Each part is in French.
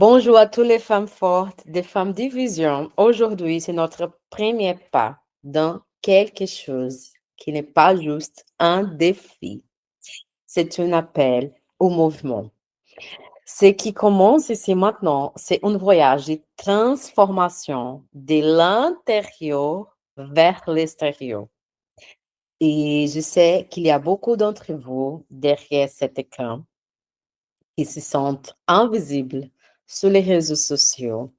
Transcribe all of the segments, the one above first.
Bonjour à toutes les femmes fortes des femmes division. Aujourd'hui, c'est notre premier pas dans quelque chose qui n'est pas juste un défi. C'est un appel au mouvement. Ce qui commence ici maintenant, c'est un voyage de transformation de l'intérieur vers l'extérieur. Et je sais qu'il y a beaucoup d'entre vous derrière cet écran qui se sentent invisibles sur les réseaux sociaux,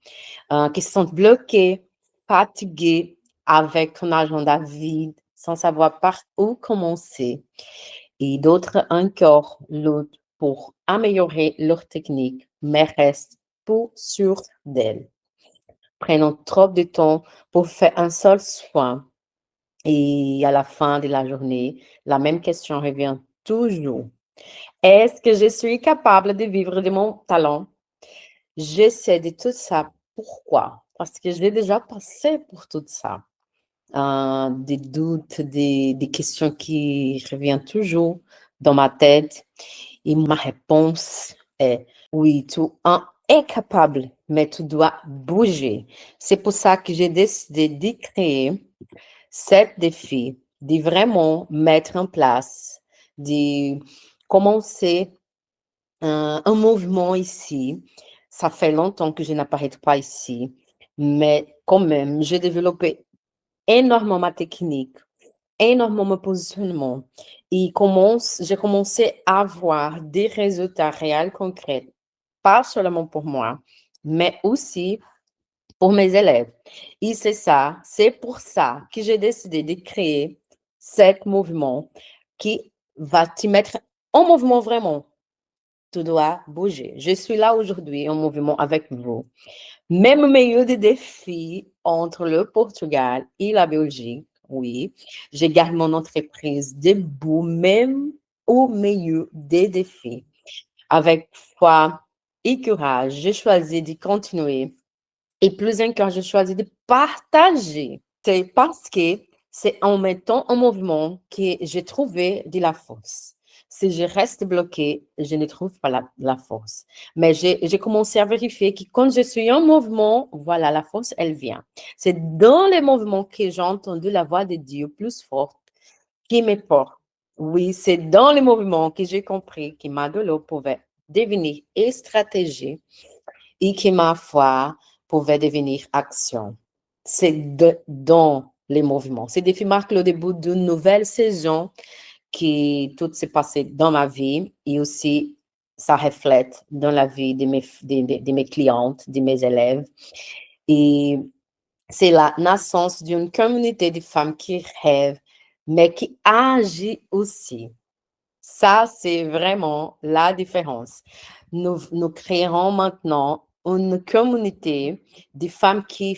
qui se sentent bloqués, fatigués, avec un agenda vide, sans savoir par où commencer. Et d'autres encore luttent pour améliorer leur technique, mais restent pour sûrs d'elles. Prenons trop de temps pour faire un seul soin. Et à la fin de la journée, la même question revient toujours. Est-ce que je suis capable de vivre de mon talent? J'essaie de tout ça. Pourquoi? Parce que j'ai déjà passé pour tout ça. Des doutes, des questions qui reviennent toujours dans ma tête. Et ma réponse est oui, tu es capable, mais tu dois bouger. C'est pour ça que j'ai décidé de créer cet défi, de vraiment mettre en place, de commencer un mouvement ici. Ça fait longtemps que je n'apparais pas ici, mais quand même, j'ai développé énormément ma technique, énormément mon positionnement et j'ai commencé à avoir des résultats réels, concrets, pas seulement pour moi, mais aussi pour mes élèves. Et c'est pour ça que j'ai décidé de créer cet mouvement qui va te mettre en mouvement vraiment. Tu dois bouger. Je suis là aujourd'hui en mouvement avec vous. Même au milieu des défis entre le Portugal et la Belgique, oui, je garde mon entreprise debout, même au milieu des défis. Avec foi et courage, j'ai choisi de continuer. Et plus encore, j'ai choisi de partager. C'est parce que c'est en mettant en mouvement que j'ai trouvé de la force. Si je reste bloquée, je ne trouve pas la force. Mais j'ai commencé à vérifier que quand je suis en mouvement, voilà, la force, elle vient. C'est dans les mouvements que j'ai entendu la voix de Dieu plus forte qui me porte. Oui, c'est dans les mouvements que j'ai compris que ma douleur pouvait devenir une stratégie et que ma foi pouvait devenir action. Dans les mouvements. Ces défis marquent le début d'une nouvelle saison qui tout s'est passé dans ma vie et aussi ça reflète dans la vie de mes clientes, de mes élèves. Et c'est la naissance d'une communauté de femmes qui rêvent, mais qui agit aussi. Ça, c'est vraiment la différence. Nous créerons maintenant une communauté de femmes qui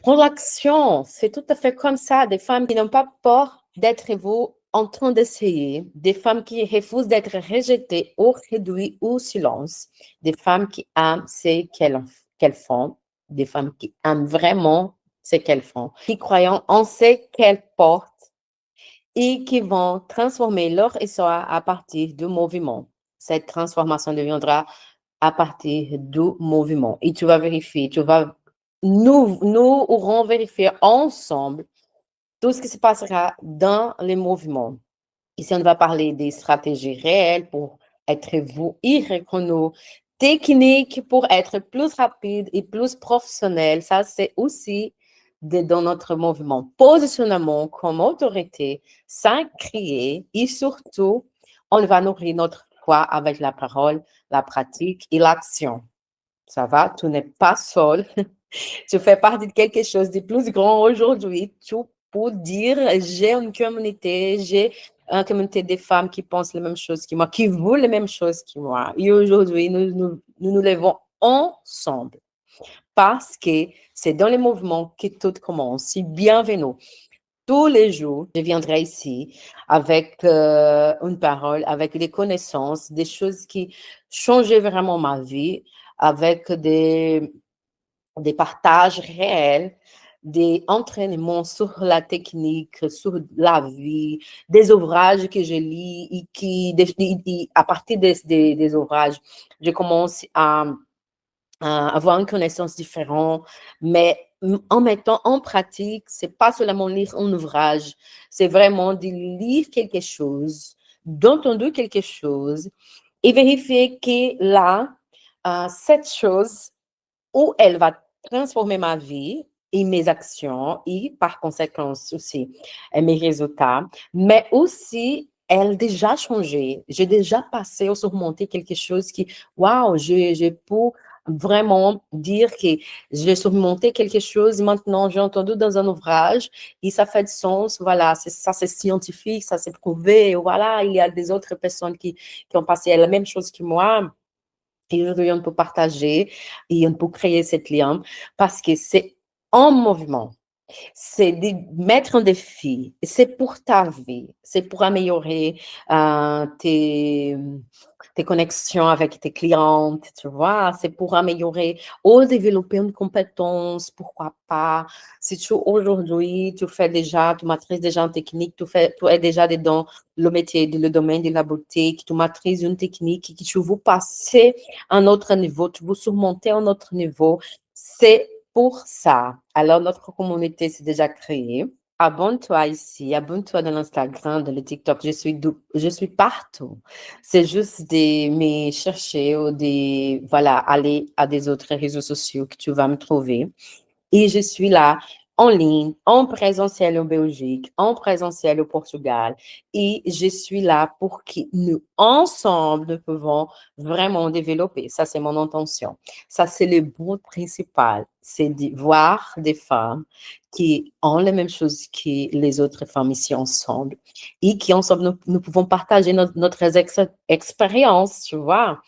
prennent l'action. C'est tout à fait comme ça, des femmes qui n'ont pas peur d'être vous en train d'essayer, des femmes qui refusent d'être rejetées ou réduites au silence, des femmes qui aiment ce qu'elles font, des femmes qui aiment vraiment ce qu'elles font, qui croient en ce qu'elles portent et qui vont transformer leur histoire à partir du mouvement. Cette transformation deviendra à partir du mouvement. Et tu vas vérifier, nous aurons vérifié ensemble tout ce qui se passera dans les mouvements. Ici, on va parler des stratégies réelles pour être vous et reconnu, techniques pour être plus rapide et plus professionnel. Ça, c'est aussi dans notre mouvement. Positionnement comme autorité, sans crier et surtout, on va nourrir notre foi avec la parole, la pratique et l'action. Ça va? Tu n'es pas seul. Tu fais partie de quelque chose de plus grand aujourd'hui. Tu peux dire, j'ai une communauté, j'ai une communauté de femmes qui pensent les mêmes choses que moi, qui veulent les mêmes choses que moi. Et aujourd'hui, nous levons ensemble parce que c'est dans les mouvements que tout commence. Bienvenue. Tous les jours, je viendrai ici avec une parole, avec des connaissances, des choses qui changeaient vraiment ma vie, avec des partages réels, des entraînements sur la technique, sur la vie, des ouvrages que je lis et à partir des ouvrages, je commence à avoir une connaissance différente, mais en mettant en pratique, c'est pas seulement lire un ouvrage, c'est vraiment de lire quelque chose, d'entendre quelque chose et vérifier que là, cette chose, où elle va transformer ma vie et mes actions et par conséquent aussi mes résultats, mais aussi elle a déjà changé. J'ai déjà passé ou surmonté quelque chose qui, waouh, je peux vraiment dire que j'ai surmonté quelque chose. Maintenant, j'ai entendu dans un ouvrage et ça fait du sens. Voilà, ça, c'est scientifique, ça c'est prouvé. Voilà, il y a des autres personnes qui ont passé la même chose que moi. Et aujourd'hui, on peut partager et on peut créer cette lien parce que c'est en mouvement. C'est de mettre un défi. C'est pour ta vie. C'est pour améliorer tes connexions avec tes clientes, tu vois. C'est pour améliorer ou développer une compétence, pourquoi pas. Si tu aujourd'hui, tu fais déjà, tu maîtrises déjà une technique, tu es déjà dans le métier, le domaine de la beauté, que tu maîtrises une technique, que tu veux passer à un autre niveau, tu veux surmonter un autre niveau, c'est pour ça. Alors, notre communauté s'est déjà créée. Abonne-toi ici, abonne-toi dans l'Instagram, dans le TikTok. Je suis partout. C'est juste de me chercher ou de, voilà, aller à des autres réseaux sociaux que tu vas me trouver. Et je suis là en ligne, en présentiel en Belgique, en présentiel au Portugal. Et je suis là pour que nous, ensemble, nous pouvons vraiment développer. Ça, c'est mon intention. Ça, c'est le but principal. C'est de voir des femmes qui ont les mêmes choses que les autres femmes ici ensemble et qui ensemble, nous pouvons partager notre expérience, tu vois,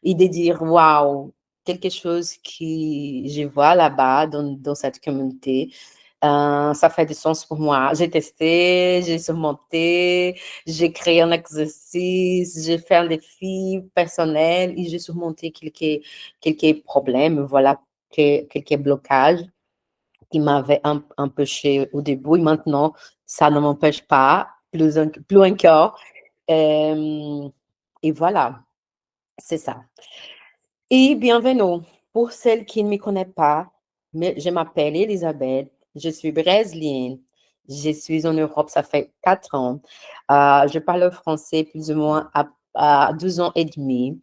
et de dire, waouh, quelque chose que je vois là-bas dans cette communauté. Ça fait du sens pour moi. J'ai testé, j'ai surmonté, j'ai créé un exercice, j'ai fait un défi personnel et j'ai surmonté quelques problèmes, voilà, quelques blocages qui m'avaient empêché au début. Et maintenant, ça ne m'empêche pas, plus encore. Et voilà, c'est ça. Et bienvenue. Pour celles qui ne me connaissent pas, mais je m'appelle Elisabeth, je suis brésilienne, je suis en Europe, ça fait 4 ans. Je parle français plus ou moins à 2 ans et demi.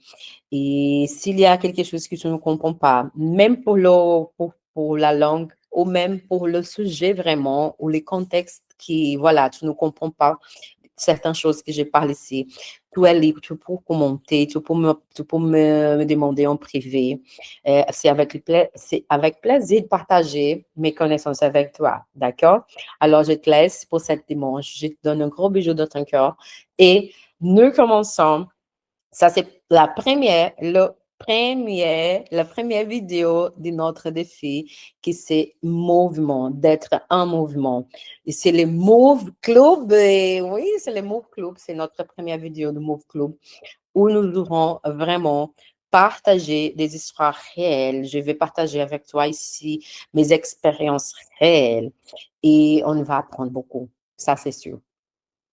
Et s'il y a quelque chose que tu ne comprends pas, même pour la langue ou même pour le sujet vraiment, ou les contextes qui, voilà, tu ne comprends pas, certaines choses que je parle ici. Tu es libre, tu peux commenter, tu peux me demander en privé. C'est avec plaisir de partager mes connaissances avec toi, d'accord? Alors, je te laisse pour cette dimanche. Je te donne un gros bijou dans ton cœur et nous commençons. Ça, c'est la première vidéo de notre défi qui c'est mouvement, d'être en mouvement. Et c'est le Move Club. Et oui, c'est le Move Club. C'est notre première vidéo de Move Club où nous aurons vraiment partagé des histoires réelles. Je vais partager avec toi ici mes expériences réelles et on va apprendre beaucoup. Ça, c'est sûr.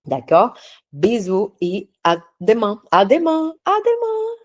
D'accord? Bisous et à demain. À demain. À demain.